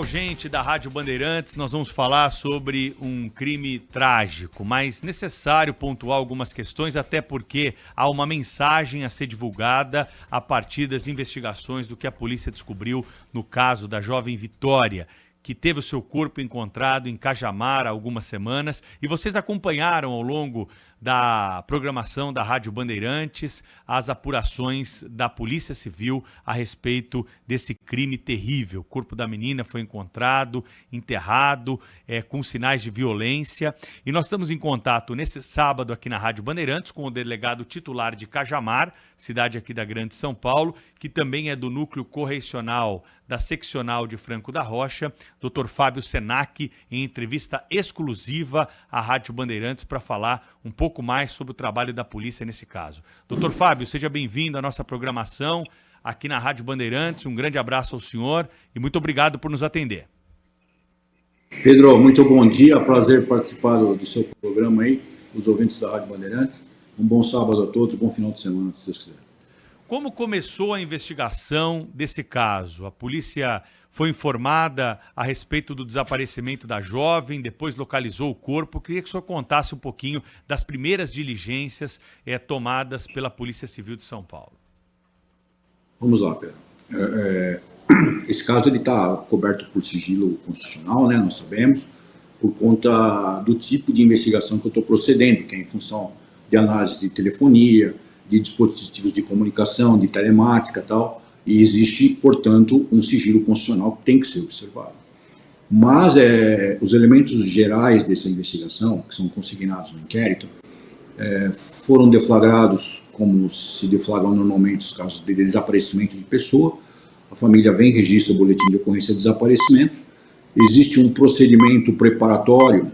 Gente da Rádio Bandeirantes, nós vamos falar sobre um crime trágico, mas necessário pontuar algumas questões, até porque há uma mensagem a ser divulgada a partir das investigações do que a polícia descobriu no caso da jovem Vitória, que teve o seu corpo encontrado em Cajamar há algumas semanas, e vocês acompanharam ao longo da programação da Rádio Bandeirantes as apurações da Polícia Civil a respeito desse crime terrível. O corpo da menina foi encontrado, enterrado, com sinais de violência, e nós estamos em contato nesse sábado aqui na Rádio Bandeirantes com o delegado titular de Cajamar, cidade aqui da Grande São Paulo, que também é do núcleo correcional da seccional de Franco da Rocha, Dr. Fábio Senac, em entrevista exclusiva à Rádio Bandeirantes para falar um pouco mais sobre o trabalho da polícia nesse caso. Dr. Fábio, seja bem-vindo à nossa programação aqui na Rádio Bandeirantes. Um grande abraço ao senhor e muito obrigado por nos atender. Pedro, muito bom dia, prazer participar do seu programa aí, os ouvintes da Rádio Bandeirantes. Um bom sábado a todos, bom final de semana, se Deus quiser. Como começou a investigação desse caso? A polícia foi informada a respeito do desaparecimento da jovem, depois localizou o corpo. Eu queria que o senhor contasse um pouquinho das primeiras diligências tomadas pela Polícia Civil de São Paulo. Vamos lá, Pedro. Esse caso está coberto por sigilo constitucional, né, nós sabemos, por conta do tipo de investigação que eu estou procedendo, que é em função de análise de telefonia, de dispositivos de comunicação, de telemática e tal, e existe, portanto, um sigilo constitucional que tem que ser observado. Mas os elementos gerais dessa investigação, que são consignados no inquérito, foram deflagrados como se deflagram normalmente os casos de desaparecimento de pessoa. A família vem, registra o boletim de ocorrência de desaparecimento, existe um procedimento preparatório,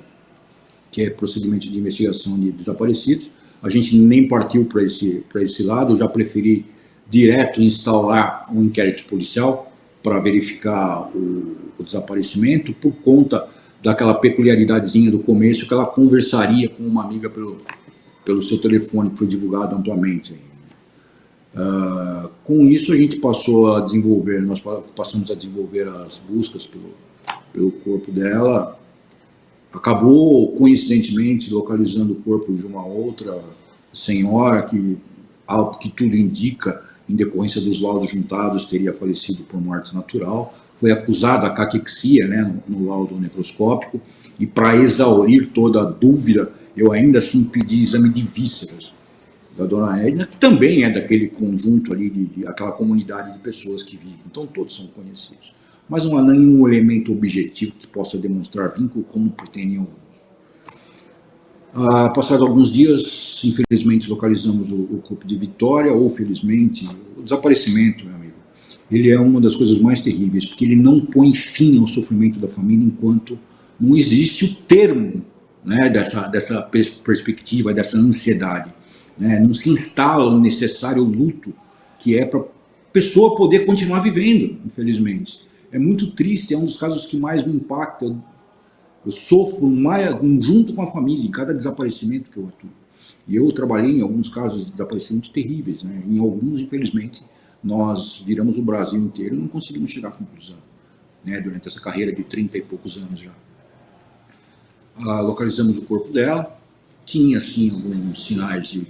que é procedimento de investigação de desaparecidos. A gente nem partiu para esse lado, eu já preferi direto instaurar um inquérito policial para verificar o desaparecimento, por conta daquela peculiaridadezinha do começo, que ela conversaria com uma amiga pelo seu telefone, que foi divulgado amplamente. Com isso a gente nós passamos a desenvolver as buscas pelo corpo dela. Acabou, coincidentemente, localizando o corpo de uma outra senhora que, ao que tudo indica, em decorrência dos laudos juntados, teria falecido por morte natural. Foi acusada a caquexia, né, no laudo necroscópico, e para exaurir toda a dúvida, eu ainda assim pedi exame de vísceras da dona Edna, que também é daquele conjunto ali, aquela comunidade de pessoas que vivem. Então todos são conhecidos. Mas não há nenhum elemento objetivo que possa demonstrar vínculo, como pretendem alguns. Passados alguns dias, infelizmente, localizamos o corpo de Vitória, ou felizmente, o desaparecimento, meu amigo. Ele é uma das coisas mais terríveis, porque ele não põe fim ao sofrimento da família enquanto não existe o termo, né, dessa perspectiva, dessa ansiedade. Né? Não se instala o necessário luto, que é para a pessoa poder continuar vivendo, infelizmente. É muito triste, é um dos casos que mais me impacta. Eu sofro mais junto com a família, em cada desaparecimento que eu atuo. E eu trabalhei em alguns casos de desaparecimentos terríveis, né? Em alguns, infelizmente, nós viramos o Brasil inteiro e não conseguimos chegar à conclusão, né? Durante essa carreira de 30 e poucos anos já. Localizamos o corpo dela, tinha, sim, alguns sinais de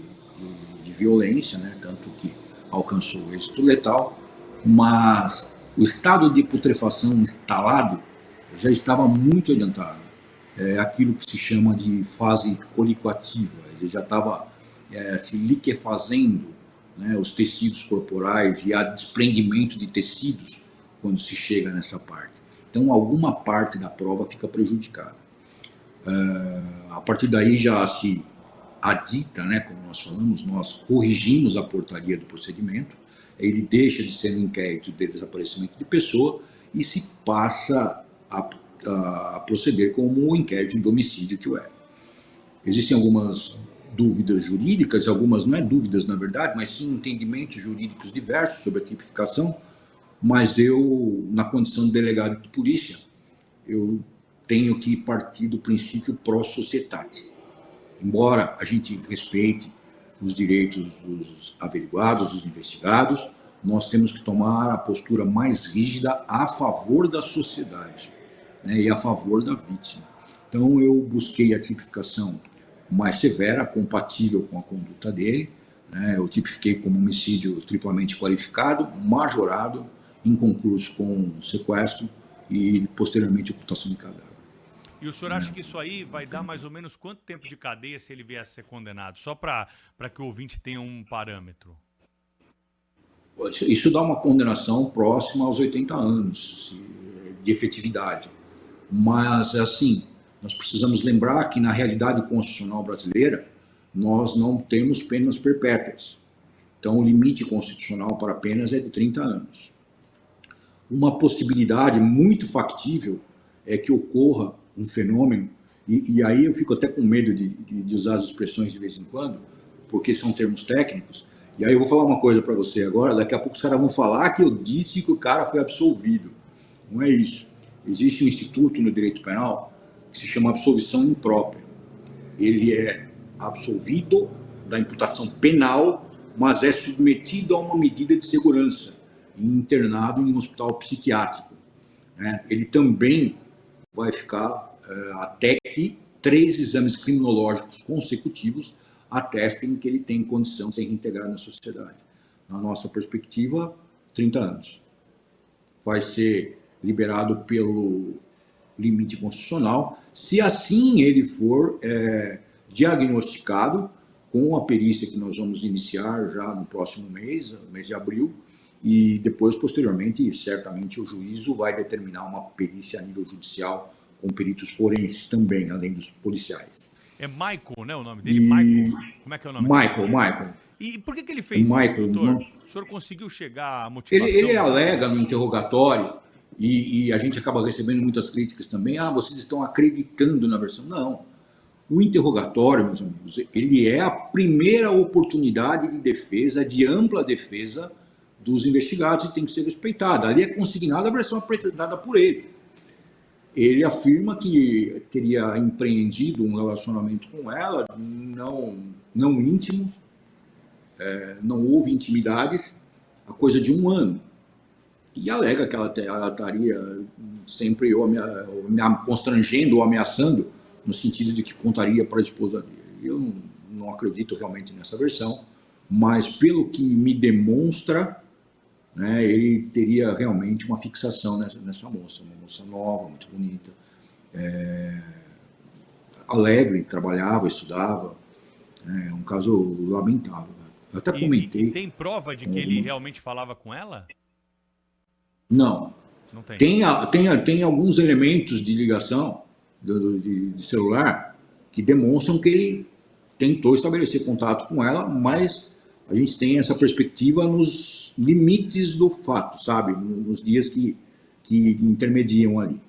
violência, né? Tanto que alcançou o êxito letal, mas o estado de putrefação instalado já estava muito adiantado. É aquilo que se chama de fase colicoativa. Ele já estava se liquefazendo, né, os tecidos corporais, e há desprendimento de tecidos quando se chega nessa parte. Então, alguma parte da prova fica prejudicada. A partir daí já se adita, né, como nós falamos, nós corrigimos a portaria do procedimento, ele deixa de ser um inquérito de desaparecimento de pessoa e se passa a proceder como um inquérito de homicídio que o é. Existem algumas dúvidas jurídicas, algumas não é dúvidas na verdade, mas sim entendimentos jurídicos diversos sobre a tipificação, mas eu, na condição de delegado de polícia, eu tenho que partir do princípio pro societate. Embora a gente respeite os direitos dos averiguados, dos investigados, nós temos que tomar a postura mais rígida a favor da sociedade, né, e a favor da vítima. Então, eu busquei a tipificação mais severa, compatível com a conduta dele, né, eu tipifiquei como homicídio triplamente qualificado, majorado, inconcluso com sequestro e, posteriormente, ocultação de cadáver. E o senhor acha que isso aí vai dar mais ou menos quanto tempo de cadeia se ele vier a ser condenado? Só para que o ouvinte tenha um parâmetro. Isso dá uma condenação próxima aos 80 anos de efetividade. Mas, assim, nós precisamos lembrar que, na realidade constitucional brasileira, nós não temos penas perpétuas. Então, o limite constitucional para penas é de 30 anos. Uma possibilidade muito factível é que ocorra um fenômeno, e aí eu fico até com medo de usar as expressões de vez em quando, porque são termos técnicos, e aí eu vou falar uma coisa para você agora, daqui a pouco os caras vão falar que eu disse que o cara foi absolvido. Não é isso. Existe um instituto no direito penal que se chama absolvição imprópria. Ele é absolvido da imputação penal, mas é submetido a uma medida de segurança, internado em um hospital psiquiátrico, né? Ele também vai ficar até que 3 exames criminológicos consecutivos atestem que ele tem condição de ser reintegrado na sociedade. Na nossa perspectiva, 30 anos. Vai ser liberado pelo limite constitucional, se assim ele for diagnosticado com a perícia que nós vamos iniciar já no próximo mês, mês de abril, e depois, posteriormente, certamente o juízo vai determinar uma perícia a nível judicial com peritos forenses também, além dos policiais. É Michael, né, o nome dele? Michael. Como é que é o nome dele? Michael. E por que ele fez isso, doutor? O senhor conseguiu chegar à motivação? Ele alega no interrogatório, e a gente acaba recebendo muitas críticas também, vocês estão acreditando na versão. Não. O interrogatório, meus amigos, ele é a primeira oportunidade de defesa, de ampla defesa dos investigados, e tem que ser respeitada. Ali é consignada a versão apresentada por ele. Ele afirma que teria empreendido um relacionamento com ela, não íntimo, não houve intimidades, a coisa de 1 ano. E alega que ela estaria sempre constrangendo ou ameaçando, no sentido de que contaria para a esposa dele. Eu não acredito realmente nessa versão, mas pelo que me demonstra, né, ele teria realmente uma fixação nessa moça, uma moça nova, muito bonita, alegre, trabalhava, estudava, é um caso lamentável. Eu até comentei. E tem prova de que ele realmente falava com ela? Não. Não tem. Tem alguns elementos de ligação de celular que demonstram que ele tentou estabelecer contato com ela, mas a gente tem essa perspectiva nos limites do fato, sabe? Nos dias que intermediam ali.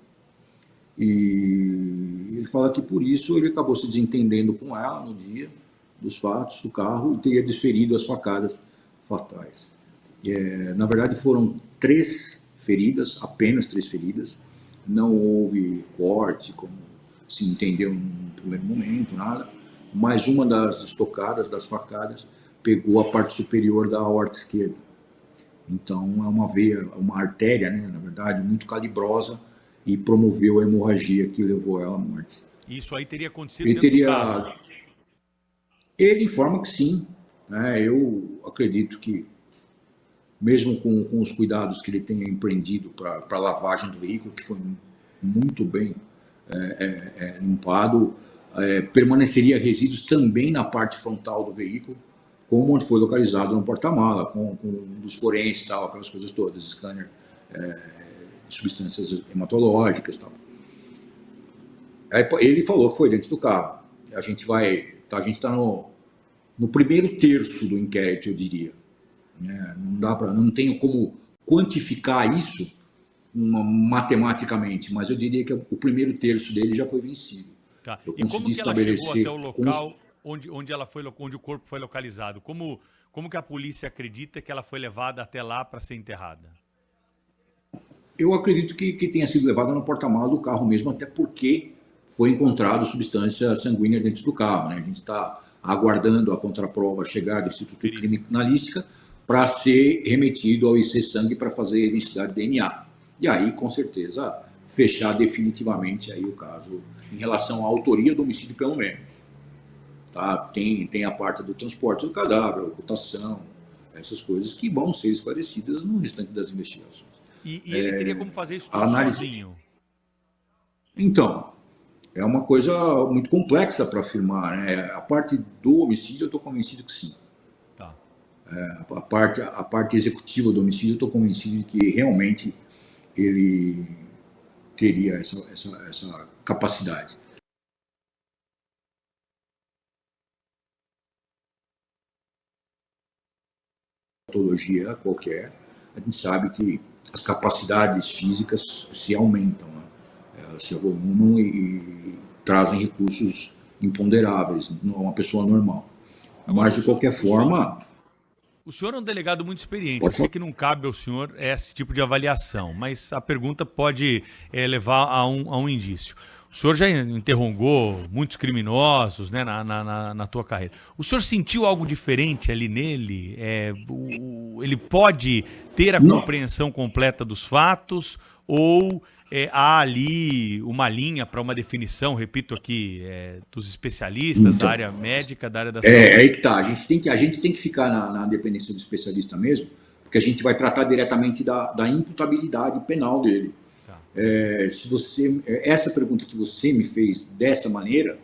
E ele fala que por isso ele acabou se desentendendo com ela no dia dos fatos do carro e teria desferido as facadas fatais. Na verdade, foram 3 feridas, apenas 3 feridas. Não houve corte, como se entendeu no primeiro momento, nada. Mas uma das estocadas, das facadas, pegou a parte superior da aorta esquerda. Então, é uma veia, uma artéria, né, na verdade, muito calibrosa, e promoveu a hemorragia que levou ela à morte. Isso aí teria acontecido dentro do carro? Ele informa que sim. Eu acredito que, mesmo com os cuidados que ele tenha empreendido para a lavagem do veículo, que foi muito bem limpado, permaneceria resíduos também na parte frontal do veículo, como onde foi localizado no porta-mala, com dos forenses, tal, aquelas coisas todas, scanner de substâncias hematológicas, tal. Ele falou que foi dentro do carro. A gente está no primeiro terço do inquérito, eu diria. Não tenho como quantificar isso matematicamente, mas eu diria que o primeiro terço dele já foi vencido. Tá. E como que ela chegou até o local onde o corpo foi localizado? Como que a polícia acredita que ela foi levada até lá para ser enterrada? Eu acredito que tenha sido levada no porta-malas do carro mesmo, até porque foi encontrado substância sanguínea dentro do carro. Né? A gente está aguardando a contraprova chegar do Instituto Criminalística para ser remetido ao IC Sangue para fazer a identidade de DNA. E aí, com certeza, fechar definitivamente aí o caso em relação à autoria do homicídio, pelo menos. Tá? Tem a parte do transporte do cadáver, ocultação, essas coisas que vão ser esclarecidas no restante das investigações. E ele teria como fazer isso A tudo análise... sozinho? Então, é uma coisa muito complexa para afirmar, né? A parte do homicídio, eu estou convencido que sim. Tá. A parte executiva do homicídio, eu estou convencido de que realmente ele teria essa capacidade. Patologia qualquer, a gente sabe que as capacidades físicas se aumentam, né? Elas se evoluem e trazem recursos imponderáveis a uma pessoa normal. Agora, mas, de qualquer forma... O senhor é um delegado muito experiente. Eu Pode sei falar. que não cabe ao senhor esse tipo de avaliação, mas a pergunta pode levar a um indício. O senhor já interrogou muitos criminosos, né, na tua carreira. O senhor sentiu algo diferente ali nele? Ele pode ter a Não. compreensão completa dos fatos ou há ali uma linha para uma definição, repito aqui, dos especialistas da área médica, da área da saúde? É aí que tá. A gente tem que ficar na dependência do especialista mesmo, porque a gente vai tratar diretamente da imputabilidade penal dele. Tá. Essa pergunta que você me fez dessa maneira,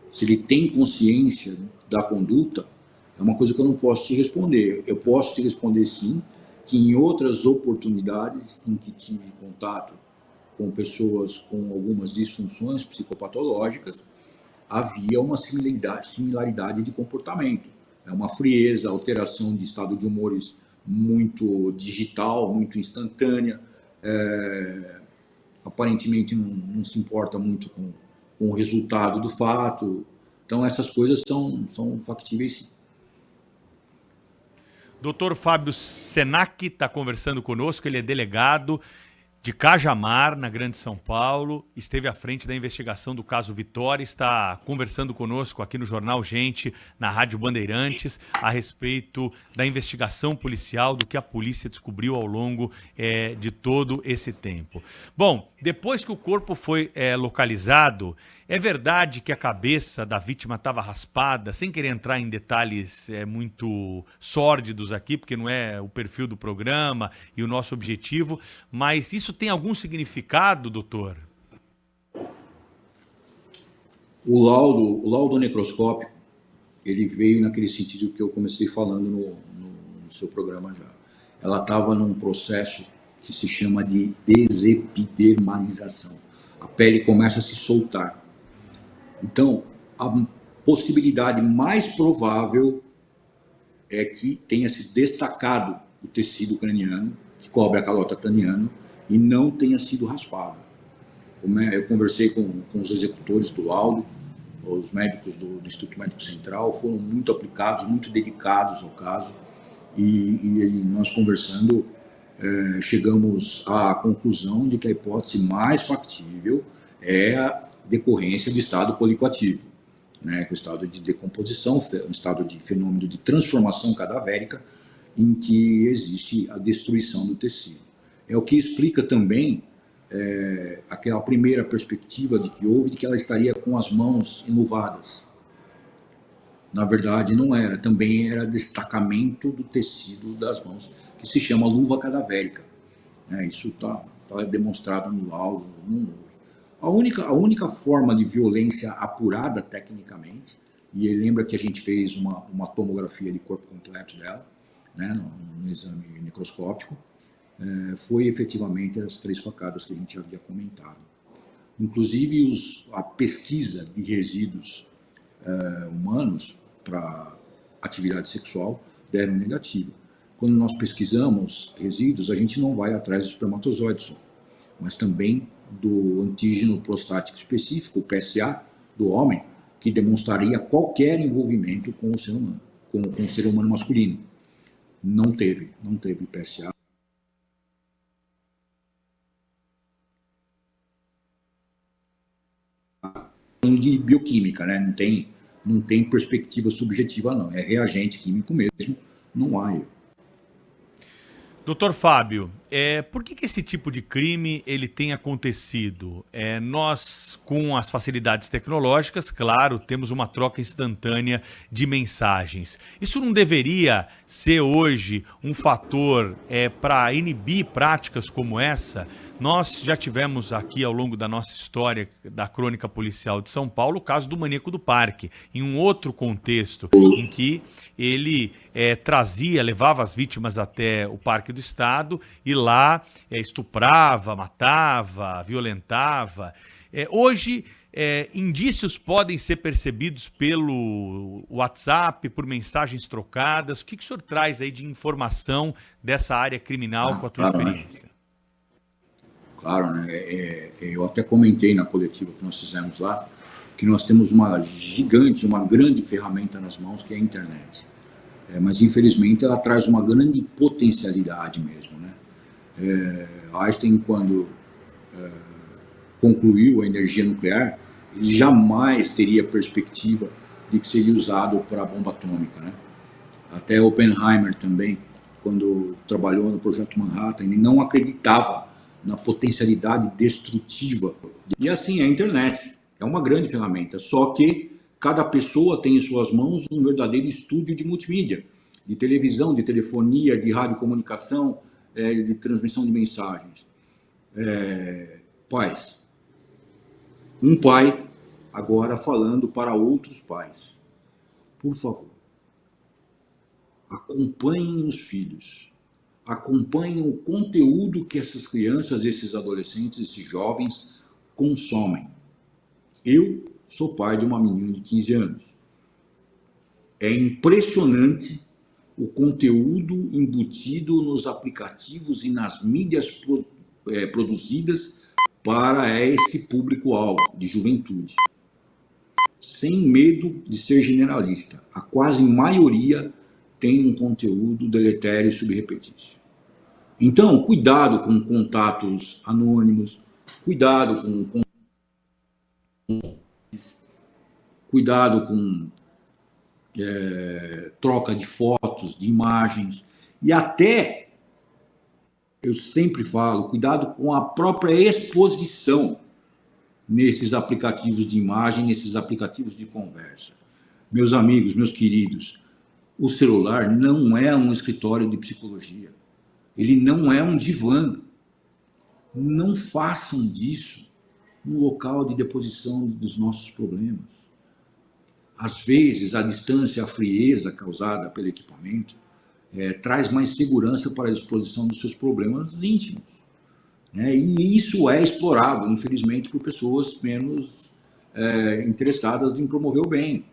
se ele tem consciência da conduta, é uma coisa que eu não posso te responder. Eu posso te responder sim, que em outras oportunidades em que tive contato com pessoas com algumas disfunções psicopatológicas, havia uma similaridade de comportamento. É uma frieza, alteração de estado de humores muito digital, muito instantânea, aparentemente não se importa muito com o resultado do fato. Então, essas coisas são factíveis, sim. Doutor Fábio Senac está conversando conosco, ele é delegado de Cajamar, na Grande São Paulo, esteve à frente da investigação do caso Vitória, está conversando conosco aqui no Jornal Gente, na Rádio Bandeirantes, a respeito da investigação policial, do que a polícia descobriu ao longo de todo esse tempo. Bom, depois que o corpo foi localizado, é verdade que a cabeça da vítima estava raspada, sem querer entrar em detalhes muito sórdidos aqui, porque não é o perfil do programa e o nosso objetivo, mas isso tem algum significado, doutor? O laudo necroscópico, ele veio naquele sentido que eu comecei falando no seu programa já. Ela estava num processo que se chama de desepidermalização. A pele começa a se soltar. Então, a possibilidade mais provável é que tenha se destacado o tecido craniano, que cobre a calota craniana, e não tenha sido raspado. Eu conversei com os executores do laudo, os médicos do Instituto Médico Central foram muito aplicados, muito dedicados ao caso, e nós conversando chegamos à conclusão de que a hipótese mais factível é a decorrência do estado policoativo, né, que é o estado de decomposição, um estado de fenômeno de transformação cadavérica, em que existe a destruição do tecido. É o que explica também aquela primeira perspectiva de que houve, de que ela estaria com as mãos enluvadas. Na verdade, não era. Também era destacamento do tecido das mãos, que se chama luva cadavérica. Isso está demonstrado no laudo. A única forma de violência apurada tecnicamente, e lembra que a gente fez uma tomografia de corpo completo dela, né, no exame necroscópico, foi efetivamente as 3 facadas que a gente havia comentado. Inclusive, a pesquisa de resíduos humanos para atividade sexual deram negativo. Quando nós pesquisamos resíduos, a gente não vai atrás dos espermatozoides, mas também do antígeno prostático específico, o PSA, do homem, que demonstraria qualquer envolvimento com o ser humano, com o ser humano masculino. Não teve PSA. De bioquímica, né? Não tem perspectiva subjetiva, não. É reagente químico mesmo, não há erro. Doutor Fábio, por que esse tipo de crime ele tem acontecido? Nós, com as facilidades tecnológicas, claro, temos uma troca instantânea de mensagens. Isso não deveria ser hoje um fator para inibir práticas como essa? Nós já tivemos aqui ao longo da nossa história da crônica policial de São Paulo o caso do Maníaco do Parque, em um outro contexto, em que ele trazia, levava as vítimas até o Parque do Estado e lá estuprava, matava, violentava. Hoje, indícios podem ser percebidos pelo WhatsApp, por mensagens trocadas. O que o senhor traz aí de informação dessa área criminal com a tua Claro, né? experiência? Claro, né? Eu até comentei na coletiva que nós fizemos lá que nós temos uma gigante, uma grande ferramenta nas mãos, que é a internet. Mas, infelizmente, ela traz uma grande potencialidade mesmo, né? Einstein, quando concluiu a energia nuclear, ele jamais teria perspectiva de que seria usado para a bomba atômica, né? Até Oppenheimer também, quando trabalhou no Projeto Manhattan, ele não acreditava na potencialidade destrutiva. E assim, a internet é uma grande ferramenta, só que cada pessoa tem em suas mãos um verdadeiro estúdio de multimídia, de televisão, de telefonia, de radiocomunicação, de transmissão de mensagens. Pais, um pai agora falando para outros pais, por favor, acompanhem os filhos, acompanhem o conteúdo que essas crianças, esses adolescentes, esses jovens consomem. Eu sou pai de uma menina de 15 anos. É impressionante o conteúdo embutido nos aplicativos e nas mídias produzidas para esse público-alvo de juventude. Sem medo de ser generalista, a quase maioria tem um conteúdo deletério e subrepetício. Então, cuidado com contatos anônimos, cuidado com troca de fotos, de imagens, e até, eu sempre falo, cuidado com a própria exposição nesses aplicativos de imagem, nesses aplicativos de conversa. Meus amigos, meus queridos, o celular não é um escritório de psicologia. Ele não é um divã. Não façam disso um local de deposição dos nossos problemas. Às vezes, a distância, a frieza causada pelo equipamento traz mais segurança para a exposição dos seus problemas íntimos. E isso é explorado, infelizmente, por pessoas menos interessadas em promover o bem.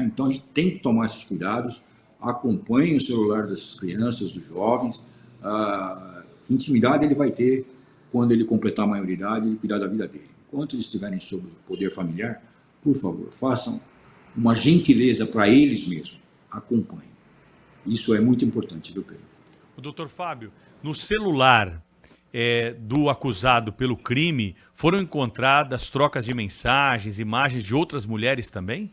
Então, a gente tem que tomar esses cuidados, acompanhe o celular dessas crianças, dos jovens. Intimidade ele vai ter quando ele completar a maioridade e cuidar da vida dele. Enquanto eles estiverem sob o poder familiar, por favor, façam uma gentileza para eles mesmos. Acompanhem. Isso é muito importante, viu, Pedro? O doutor Fábio, no celular do acusado pelo crime, foram encontradas trocas de mensagens, imagens de outras mulheres também?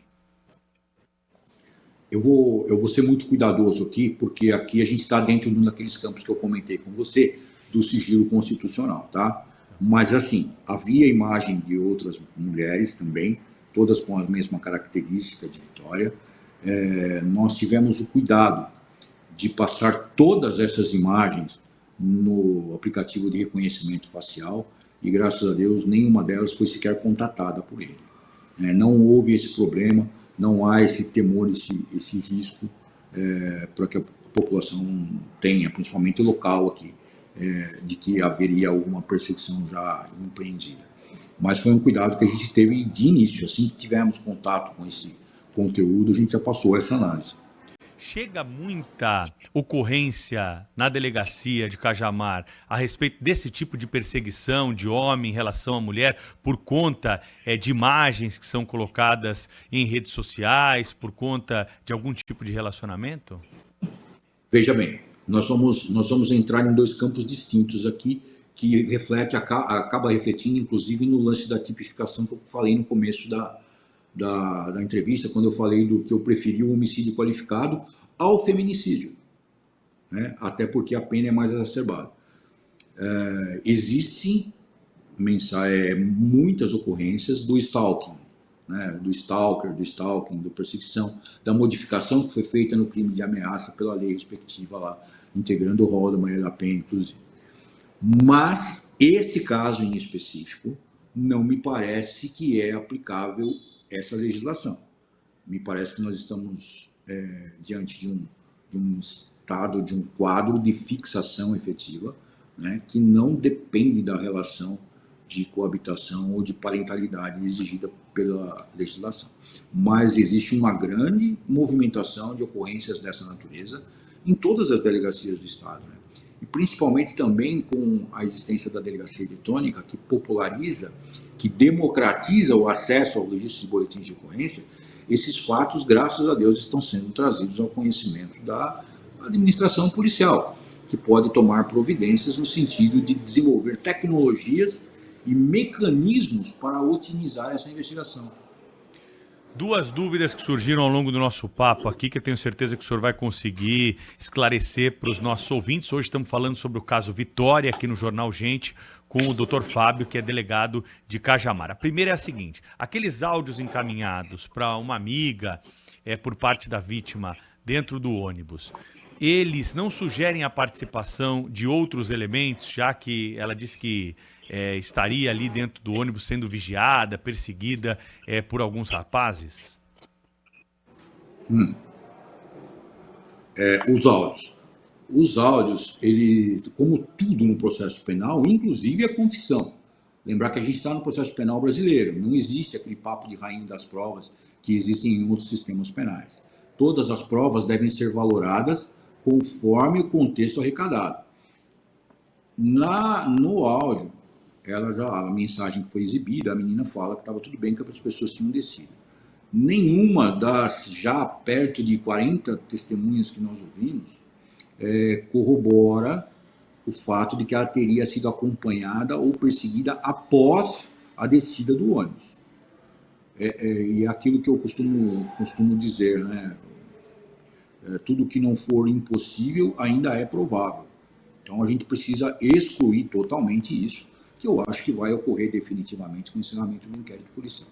Eu vou ser muito cuidadoso aqui, porque aqui a gente está dentro de um daqueles campos que eu comentei com você, do sigilo constitucional, tá? Mas, assim, havia imagem de outras mulheres também, todas com a mesma característica de Vitória. Nós tivemos o cuidado de passar todas essas imagens no aplicativo de reconhecimento facial e, graças a Deus, nenhuma delas foi sequer contatada por ele. Não houve esse problema, não há esse temor, esse risco para que a população tenha, principalmente local aqui, de que haveria alguma perseguição já empreendida. Mas foi um cuidado que a gente teve de início. Assim que tivemos contato com esse conteúdo, a gente já passou essa análise. Chega muita ocorrência na delegacia de Cajamar a respeito desse tipo de perseguição de homem em relação à mulher por conta de imagens que são colocadas em redes sociais, por conta de algum tipo de relacionamento? Veja bem, nós vamos entrar em dois campos distintos aqui, que acaba refletindo, inclusive, no lance da tipificação que eu falei no começo da entrevista, quando eu falei do que eu preferi o homicídio qualificado ao feminicídio. né? Até porque a pena é mais exacerbada. Existem muitas ocorrências do stalking, né? Do stalking, da perseguição, da modificação que foi feita no crime de ameaça pela lei respectiva lá, integrando o rol da Maria da Penha, inclusive. Mas este caso em específico não me parece que é aplicável essa legislação. Me parece que nós estamos diante de um estado, de um quadro de fixação efetiva, né, que não depende da relação de coabitação ou de parentalidade exigida pela legislação. Mas existe uma grande movimentação de ocorrências dessa natureza em todas as delegacias do Estado, né? E principalmente também com a existência da delegacia eletrônica, que populariza, que democratiza o acesso ao registro de boletins de ocorrência. Esses fatos, graças a Deus, estão sendo trazidos ao conhecimento da administração policial, que pode tomar providências no sentido de desenvolver tecnologias e mecanismos para otimizar essa investigação. Duas dúvidas que surgiram ao longo do nosso papo aqui, que eu tenho certeza que o senhor vai conseguir esclarecer para os nossos ouvintes. Hoje estamos falando sobre o caso Vitória, aqui no Jornal Gente, com o Dr. Fábio, que é delegado de Cajamar. A primeira é a seguinte: aqueles áudios encaminhados para uma amiga por parte da vítima dentro do ônibus, eles não sugerem a participação de outros elementos, já que ela disse que estaria ali dentro do ônibus sendo vigiada, perseguida por alguns rapazes? Os áudios. Os áudios, ele, como tudo no processo penal, inclusive a confissão. Lembrar que a gente está no processo penal brasileiro. Não existe aquele papo de rainha das provas que existem em outros sistemas penais. Todas as provas devem ser valoradas conforme o contexto arrecadado. No áudio, a mensagem que foi exibida, a menina fala que estava tudo bem, que as pessoas tinham descido. Nenhuma das já perto de 40 testemunhas que nós ouvimos corrobora o fato de que ela teria sido acompanhada ou perseguida após a descida do ônibus. E é aquilo que eu costumo dizer, né? Tudo que não for impossível ainda é provável. Então a gente precisa excluir totalmente isso, que eu acho que vai ocorrer definitivamente com o encerramento do inquérito policial.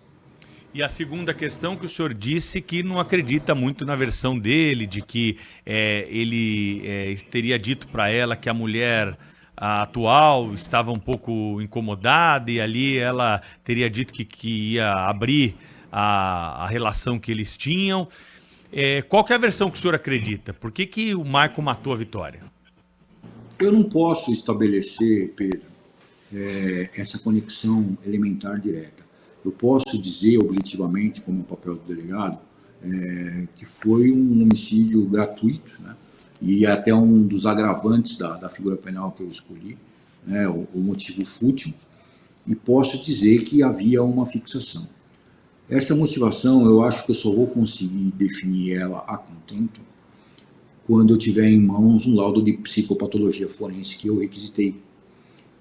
E a segunda questão, que o senhor disse que não acredita muito na versão dele, de que ele teria dito para ela que a mulher atual estava um pouco incomodada e ali ela teria dito que ia abrir a relação que eles tinham. Qual que é a versão que o senhor acredita? Por que o Marco matou a Vitória? Eu não posso estabelecer, Pedro, essa conexão elementar direta. Eu posso dizer objetivamente, como papel do delegado, que foi um homicídio gratuito, né? E até um dos agravantes da figura penal que eu escolhi, né? O motivo fútil, e posso dizer que havia uma fixação. Essa motivação, eu acho que eu só vou conseguir definir ela a contento quando eu tiver em mãos um laudo de psicopatologia forense que eu requisitei,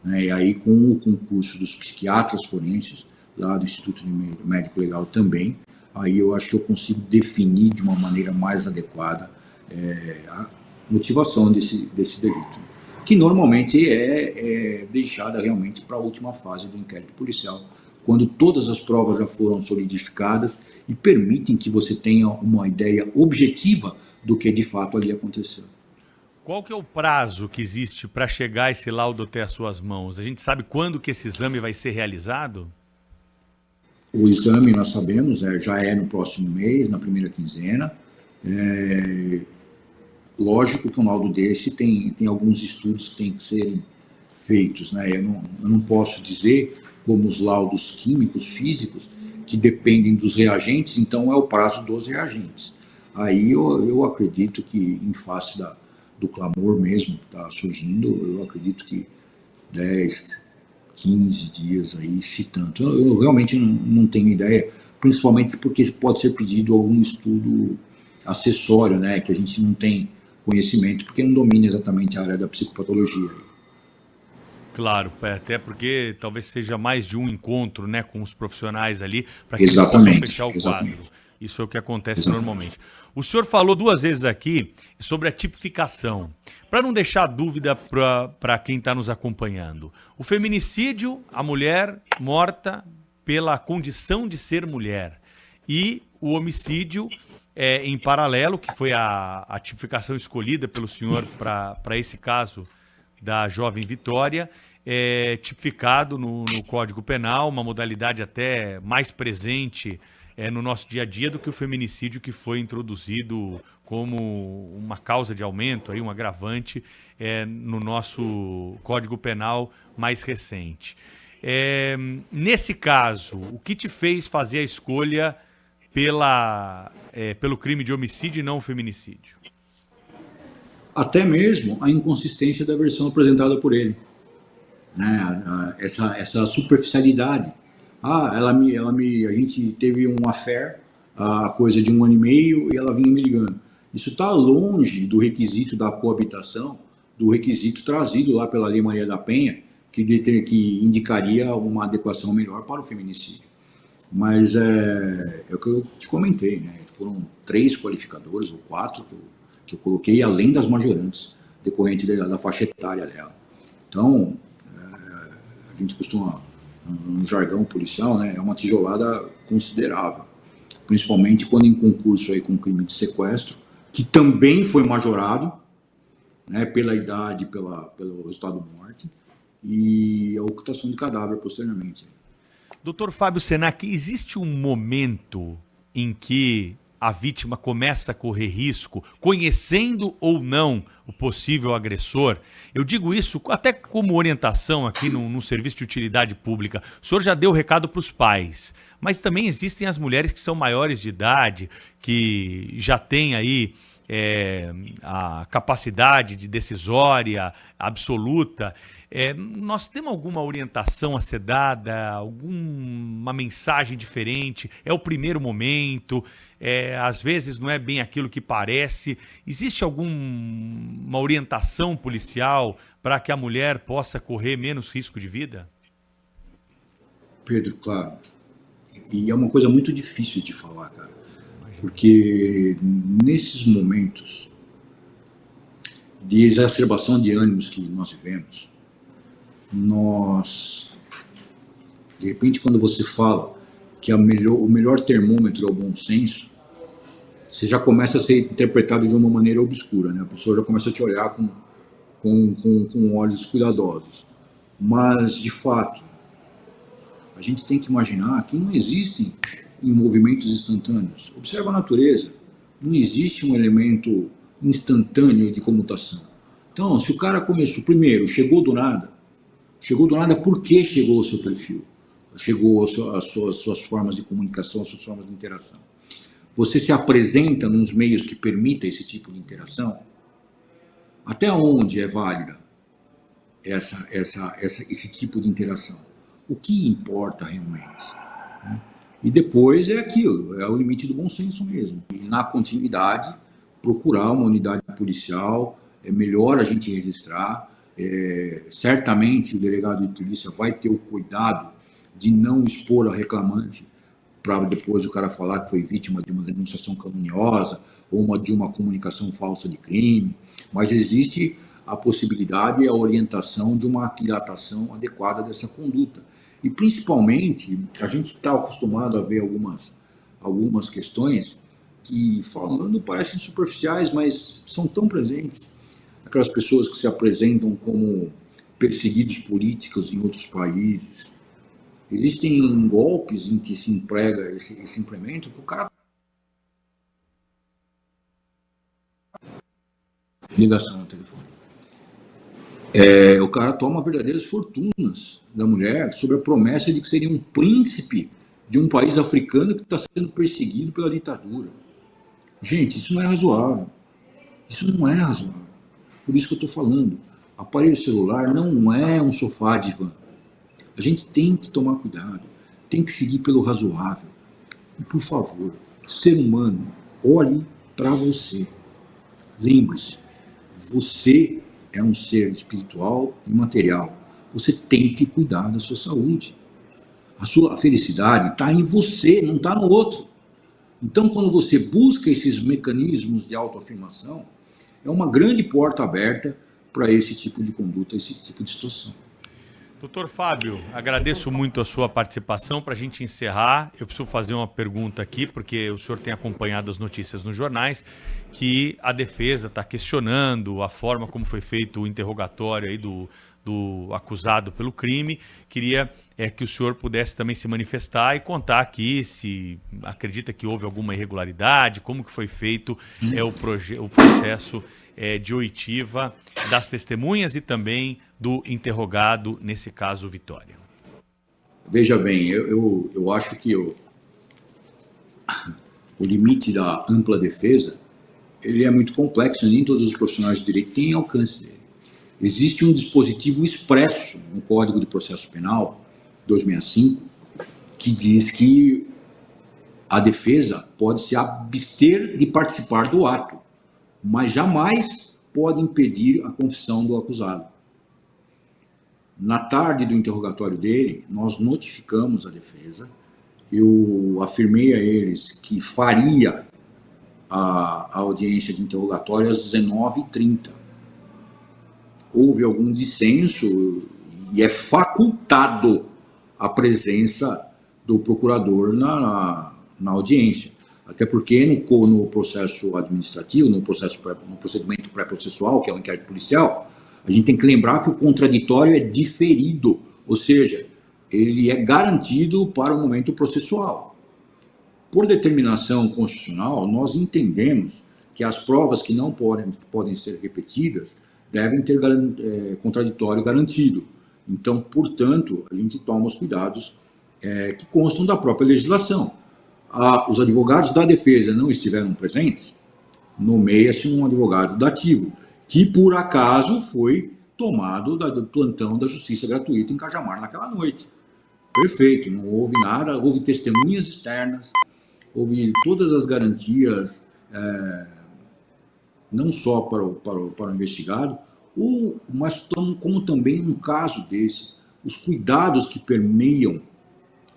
né? E aí, com o concurso dos psiquiatras forenses, lá do Instituto Médico Legal também, aí eu acho que eu consigo definir de uma maneira mais adequada a motivação desse delito, que normalmente é deixada realmente para a última fase do inquérito policial, quando todas as provas já foram solidificadas e permitem que você tenha uma ideia objetiva do que de fato ali aconteceu. Qual que é o prazo que existe para chegar esse laudo até as suas mãos? A gente sabe quando que esse exame vai ser realizado? O exame, nós sabemos, já é no próximo mês, na primeira quinzena. Lógico que um laudo desse tem alguns estudos que têm que serem feitos, né? Eu não posso dizer, como os laudos químicos, físicos, que dependem dos reagentes, então é o prazo dos reagentes. Aí eu acredito que, em face do clamor mesmo que está surgindo, eu acredito que 10, 15 dias aí, se tanto. Eu realmente não tenho ideia, principalmente porque pode ser pedido algum estudo acessório, né, que a gente não tem conhecimento, porque não domina exatamente a área da psicopatologia. Claro, até porque talvez seja mais de um encontro, né, com os profissionais ali, para que eles Exatamente, possam fechar o exatamente. quadro. Isso é o que acontece normalmente. O senhor falou 2 vezes aqui sobre a tipificação. Para não deixar dúvida para quem está nos acompanhando. O feminicídio, a mulher morta pela condição de ser mulher. E o homicídio, em paralelo, que foi a tipificação escolhida pelo senhor para esse caso da jovem Vitória, tipificado no Código Penal, uma modalidade até mais presente no nosso dia a dia do que o feminicídio, que foi introduzido como uma causa de aumento, aí, um agravante no nosso Código Penal mais recente. Nesse caso, o que te fez fazer a escolha pelo crime de homicídio e não feminicídio? Até mesmo a inconsistência da versão apresentada por ele, né? Essa superficialidade. A gente teve um affair, a coisa de 1 ano e meio, e ela vinha me ligando. Isso está longe do requisito da coabitação, do requisito trazido lá pela Lei Maria da Penha, que indicaria uma adequação melhor para o feminicídio. Mas é o que eu te comentei, né? Foram 3 qualificadores, ou 4, que eu coloquei, além das majorantes, decorrente da faixa etária dela. Então, a gente costuma, no jargão policial, né, é uma tijolada considerável, principalmente quando em concurso aí com crime de sequestro, que também foi majorado, né, pela idade, pelo resultado de morte, e a ocultação de cadáver posteriormente. Doutor Fábio Senac, existe um momento em que a vítima começa a correr risco, conhecendo ou não o possível agressor? Eu digo isso até como orientação aqui num serviço de utilidade pública. O senhor já deu o recado para os pais, mas também existem as mulheres que são maiores de idade, que já têm aí a capacidade de decisória absoluta. Nós temos alguma orientação a ser dada, alguma mensagem diferente? É o primeiro momento, às vezes não é bem aquilo que parece. Existe alguma orientação policial para que a mulher possa correr menos risco de vida? Pedro, claro. E é uma coisa muito difícil de falar, cara. Porque nesses momentos de exacerbação de ânimos que nós vivemos, de repente, quando você fala que o melhor termômetro é o bom senso, você já começa a ser interpretado de uma maneira obscura, né? A pessoa já começa a te olhar com olhos cuidadosos. Mas, de fato, a gente tem que imaginar que não existem movimentos instantâneos. Observa a natureza. Não existe um elemento instantâneo de comutação. Então, se o cara começou, primeiro, chegou do nada por que chegou ao seu perfil? Chegou às suas formas de comunicação, às suas formas de interação. Você se apresenta nos meios que permitem esse tipo de interação? Até onde é válida esse tipo de interação? O que importa realmente? Né? E depois é aquilo, é o limite do bom senso mesmo. E na continuidade, procurar uma unidade policial, é melhor a gente registrar. Certamente o delegado de polícia vai ter o cuidado de não expor a reclamante para depois o cara falar que foi vítima de uma denunciação caluniosa ou de uma comunicação falsa de crime, mas existe a possibilidade e a orientação de uma aquilatação adequada dessa conduta. E principalmente, a gente está acostumado a ver algumas questões que, falando, parecem superficiais, mas são tão presentes. Aquelas pessoas que se apresentam como perseguidos políticos em outros países. Existem golpes em que se emprega esse implemento para o cara. Ligação no telefone. O cara toma verdadeiras fortunas da mulher sob a promessa de que seria um príncipe de um país africano que está sendo perseguido pela ditadura. Gente, isso não é razoável. Isso não é razoável. Por isso que eu estou falando. Aparelho celular não é um sofá divã. A gente tem que tomar cuidado. Tem que seguir pelo razoável. E, por favor, ser humano, olhe para você. Lembre-se, você é um ser espiritual e material. Você tem que cuidar da sua saúde. A sua felicidade está em você, não está no outro. Então, quando você busca esses mecanismos de autoafirmação, é uma grande porta aberta para esse tipo de conduta, esse tipo de situação. Doutor Fábio, agradeço muito a sua participação. Para a gente encerrar, eu preciso fazer uma pergunta aqui, porque o senhor tem acompanhado as notícias nos jornais, que a defesa está questionando a forma como foi feito o interrogatório aí do acusado pelo crime. Queria que o senhor pudesse também se manifestar e contar aqui se acredita que houve alguma irregularidade, como que foi feito o processo de oitiva das testemunhas e também do interrogado, nesse caso, Vitória. Veja bem, eu acho que o limite da ampla defesa ele é muito complexo, nem todos os profissionais de direito têm alcance dele. Existe um dispositivo expresso no Código de Processo Penal 265 que diz que a defesa pode se abster de participar do ato, mas jamais pode impedir a confissão do acusado. Na tarde do interrogatório dele, nós notificamos a defesa, eu afirmei a eles que faria a audiência de interrogatório às 19h30. Houve algum dissenso e é facultado a presença do procurador na audiência. Até porque no processo administrativo, no procedimento pré-processual, que é o inquérito policial, a gente tem que lembrar que o contraditório é diferido, ou seja, ele é garantido para o momento processual. Por determinação constitucional, nós entendemos que as provas que não podem ser repetidas devem ter contraditório garantido. Então, portanto, a gente toma os cuidados que constam da própria legislação. Os advogados da defesa não estiveram presentes, nomeia-se um advogado dativo, que por acaso foi tomado do plantão da Justiça Gratuita em Cajamar naquela noite. Perfeito, não houve nada, houve testemunhas externas, houve todas as garantias, não só para o investigado, mas como também num caso desse, os cuidados que permeiam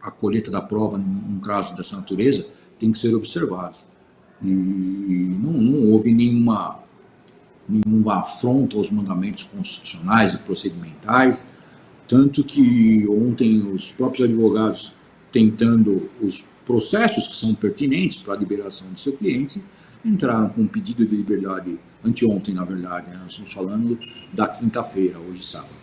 a colheita da prova num caso dessa natureza têm que ser observados. E não houve nenhuma afronta aos mandamentos constitucionais e procedimentais, tanto que ontem os próprios advogados, tentando os processos que são pertinentes para a liberação do seu cliente, entraram com um pedido de liberdade, anteontem, na verdade, nós estamos falando da quinta-feira, hoje sábado.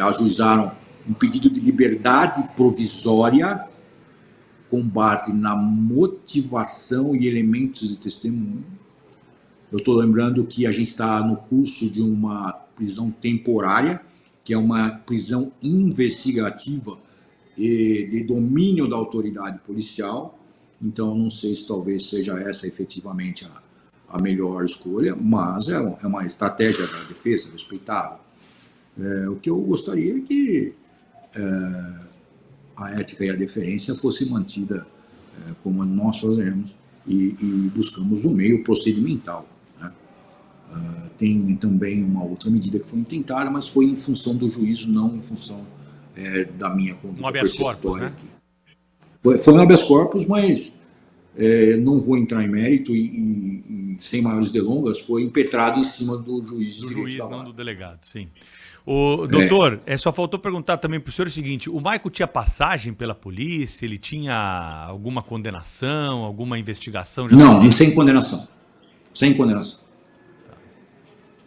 Ajuizaram um pedido de liberdade provisória com base na motivação e elementos de testemunho. Eu estou lembrando que a gente está no curso de uma prisão temporária, que é uma prisão investigativa e de domínio da autoridade policial. Então, não sei se talvez seja essa efetivamente a melhor escolha, mas é uma estratégia da defesa respeitável. O que eu gostaria é que a ética e a deferência fosse mantida como nós fazemos e buscamos um meio procedimental. Né? Tem também uma outra medida que foi intentada, mas foi em função do juízo, não em função da minha conduta persecutória aqui. Foi um habeas corpus, mas não vou entrar em mérito e sem maiores delongas, foi impetrado em cima do juiz. Do juiz, não do delegado, sim. Doutor, só faltou perguntar também para o senhor o seguinte, o Maico tinha passagem pela polícia, ele tinha alguma condenação, alguma investigação? Não, sem condenação. Sem condenação. Tá.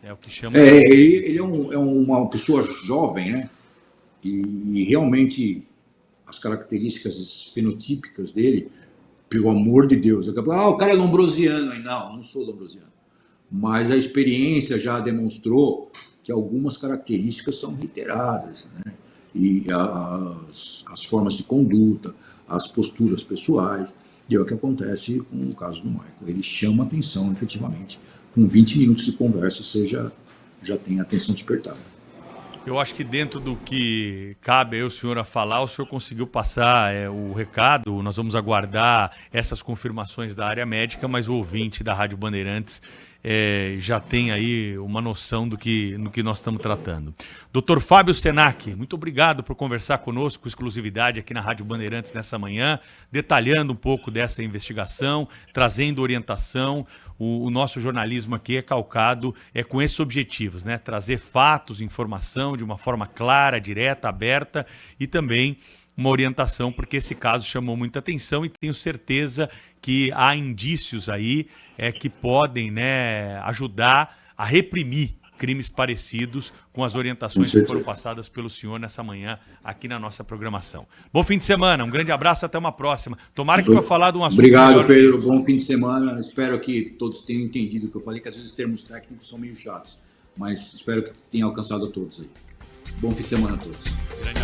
É o que chama... Ele é uma pessoa jovem, né? E realmente as características fenotípicas dele, pelo amor de Deus, o cara é lombrosiano. Não sou lombrosiano. Mas a experiência já demonstrou que algumas características são reiteradas, né? E as formas de conduta, as posturas pessoais, e é o que acontece com o caso do Maico. Ele chama atenção, efetivamente. Com 20 minutos de conversa, você já tem a atenção despertada. Eu acho que dentro do que cabe ao senhor a falar, o senhor conseguiu passar o recado. Nós vamos aguardar essas confirmações da área médica, mas o ouvinte da Rádio Bandeirantes já tem aí uma noção do que nós estamos tratando. Dr. Fábio Senac, muito obrigado por conversar conosco com exclusividade aqui na Rádio Bandeirantes nessa manhã, detalhando um pouco dessa investigação, trazendo orientação. O nosso jornalismo aqui é calcado com esses objetivos, né? Trazer fatos, informação de uma forma clara, direta, aberta e também uma orientação, porque esse caso chamou muita atenção e tenho certeza que há indícios aí que podem, né, ajudar a reprimir crimes parecidos com as orientações que foram passadas pelo senhor nessa manhã aqui na nossa programação. Bom fim de semana, um grande abraço, até uma próxima. Tomara que para falar de um assunto Obrigado, melhor... Pedro, bom fim de semana. Espero que todos tenham entendido o que eu falei, que às vezes os termos técnicos são meio chatos, mas espero que tenha alcançado a todos aí. Bom fim de semana a todos. Grande